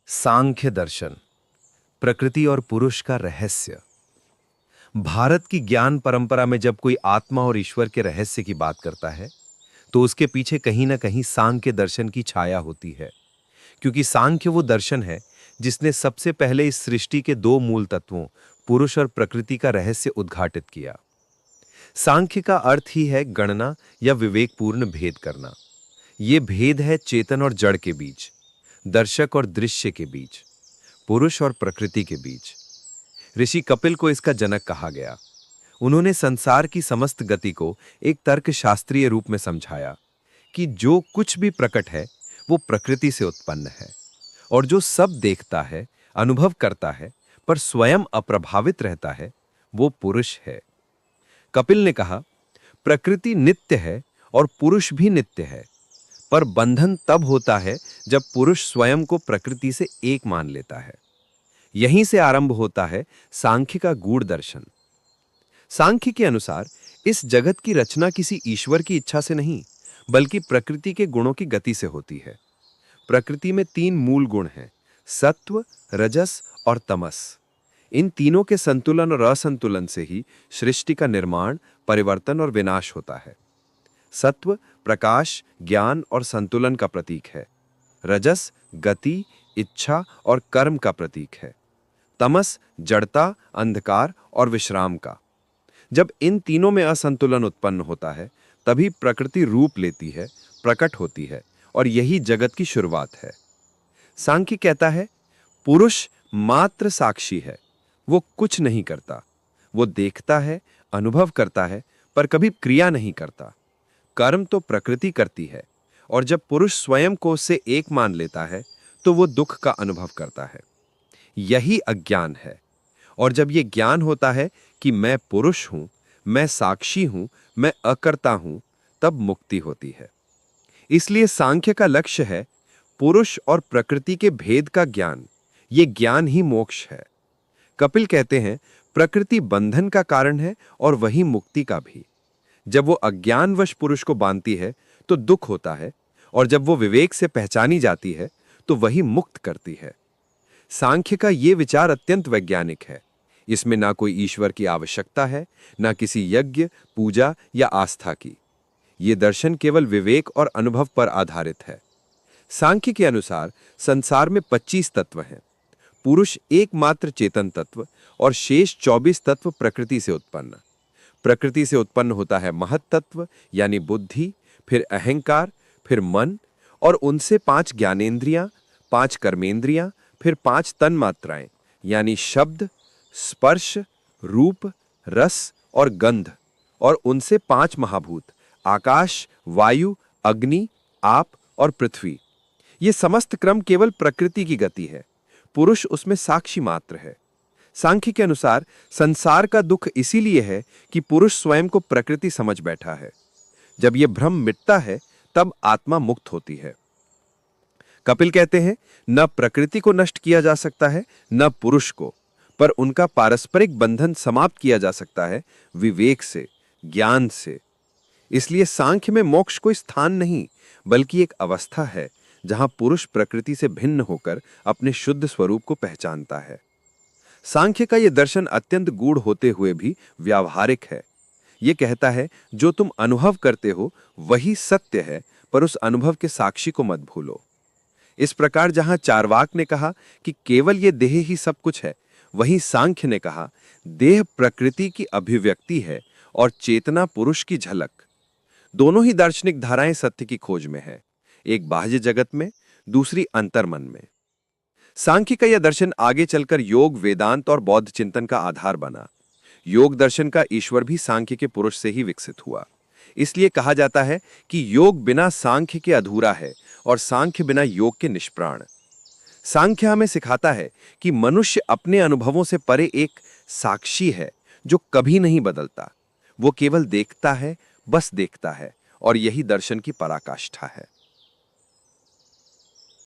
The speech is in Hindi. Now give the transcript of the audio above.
सांख्य दर्शन, प्रकृति और पुरुष का रहस्य। भारत की ज्ञान परंपरा में जब कोई आत्मा और ईश्वर के रहस्य की बात करता है तो उसके पीछे कहीं ना कहीं सांख्य दर्शन की छाया होती है, क्योंकि सांख्य वो दर्शन है जिसने सबसे पहले इस सृष्टि के दो मूल तत्वों पुरुष और प्रकृति का रहस्य उद्घाटित किया। सांख्य का अर्थ ही है गणना या विवेकपूर्ण भेद करना। यह भेद है चेतन और जड़ के बीच, दर्शक और दृश्य के बीच, पुरुष और प्रकृति के बीच। ऋषि कपिल को इसका जनक कहा गया। उन्होंने संसार की समस्त गति को एक तर्कशास्त्रीय रूप में समझाया कि जो कुछ भी प्रकट है वो प्रकृति से उत्पन्न है, और जो सब देखता है, अनुभव करता है, पर स्वयं अप्रभावित रहता है, वो पुरुष है। कपिल ने कहा, प्रकृति नित्य है और पुरुष भी नित्य है, पर बंधन तब होता है जब पुरुष स्वयं को प्रकृति से एक मान लेता है। यहीं से आरंभ होता है सांख्य का गूढ़ दर्शन। सांख्य के अनुसार इस जगत की रचना किसी ईश्वर की इच्छा से नहीं, बल्कि प्रकृति के गुणों की गति से होती है। प्रकृति में तीन मूल गुण हैं, सत्व, रजस और तमस। इन तीनों के संतुलन और असंतुलन से ही सृष्टि का निर्माण, परिवर्तन और विनाश होता है। सत्व प्रकाश, ज्ञान और संतुलन का प्रतीक है। रजस गति, इच्छा और कर्म का प्रतीक है। तमस जड़ता, अंधकार और विश्राम का। जब इन तीनों में असंतुलन उत्पन्न होता है तभी प्रकृति रूप लेती है, प्रकट होती है, और यही जगत की शुरुआत है। सांख्य कहता है, पुरुष मात्र साक्षी है, वो कुछ नहीं करता। वो देखता है, अनुभव करता है, पर कभी क्रिया नहीं करता। कर्म तो प्रकृति करती है, और जब पुरुष स्वयं को उससे एक मान लेता है तो वो दुख का अनुभव करता है। यही अज्ञान है। और जब ये ज्ञान होता है कि मैं पुरुष हूं, मैं साक्षी हूं, मैं अकर्ता हूं, तब मुक्ति होती है। इसलिए सांख्य का लक्ष्य है पुरुष और प्रकृति के भेद का ज्ञान। ये ज्ञान ही मोक्ष है। कपिल कहते हैं, प्रकृति बंधन का कारण है और वही मुक्ति का भी। जब वो अज्ञानवश पुरुष को बांधती है तो दुख होता है, और जब वो विवेक से पहचानी जाती है तो वही मुक्त करती है। सांख्य का ये विचार अत्यंत वैज्ञानिक है। इसमें ना कोई ईश्वर की आवश्यकता है, ना किसी यज्ञ, पूजा या आस्था की। ये दर्शन केवल विवेक और अनुभव पर आधारित है। सांख्य के अनुसार संसार में 25 तत्व हैं। पुरुष एकमात्र चेतन तत्व और शेष 24 तत्व प्रकृति से उत्पन्न। प्रकृति से उत्पन्न होता है महत तत्व यानी बुद्धि, फिर अहंकार, फिर मन, और उनसे 5 ज्ञानेंद्रियां, 5 कर्मेंद्रियां, फिर 5 तन्मात्राएं यानी शब्द, स्पर्श, रूप, रस और गंध, और उनसे 5 महाभूत, आकाश, वायु, अग्नि, आप और पृथ्वी। ये समस्त क्रम केवल प्रकृति की गति है। पुरुष उसमें साक्षी मात्र है। सांख्य के अनुसार संसार का दुख इसीलिए है कि पुरुष स्वयं को प्रकृति समझ बैठा है। जब यह भ्रम मिटता है तब आत्मा मुक्त होती है। कपिल कहते हैं, न प्रकृति को नष्ट किया जा सकता है, न पुरुष को, पर उनका पारस्परिक बंधन समाप्त किया जा सकता है विवेक से, ज्ञान से। इसलिए सांख्य में मोक्ष कोई स्थान नहीं, बल्कि एक अवस्था है जहां पुरुष प्रकृति से भिन्न होकर अपने शुद्ध स्वरूप को पहचानता है। सांख्य का यह दर्शन अत्यंत गूढ़ होते हुए भी व्यावहारिक है। यह कहता है, जो तुम अनुभव करते हो वही सत्य है, पर उस अनुभव के साक्षी को मत भूलो। इस प्रकार जहां चार्वाक ने कहा कि केवल ये देह ही सब कुछ है, वहीं सांख्य ने कहा, देह प्रकृति की अभिव्यक्ति है और चेतना पुरुष की झलक। दोनों ही दार्शनिक धाराएं सत्य की खोज में है, एक बाह्य जगत में, दूसरी अंतर्मन में। सांख्य का यह दर्शन आगे चलकर योग, वेदांत और बौद्ध चिंतन का आधार बना। योग दर्शन का ईश्वर भी सांख्य के पुरुष से ही विकसित हुआ। इसलिए कहा जाता है कि योग बिना सांख्य के अधूरा है और सांख्य बिना योग के निष्प्राण। सांख्य हमें सिखाता है कि मनुष्य अपने अनुभवों से परे एक साक्षी है जो कभी नहीं बदलता। वो केवल देखता है, बस देखता है, और यही दर्शन की पराकाष्ठा है।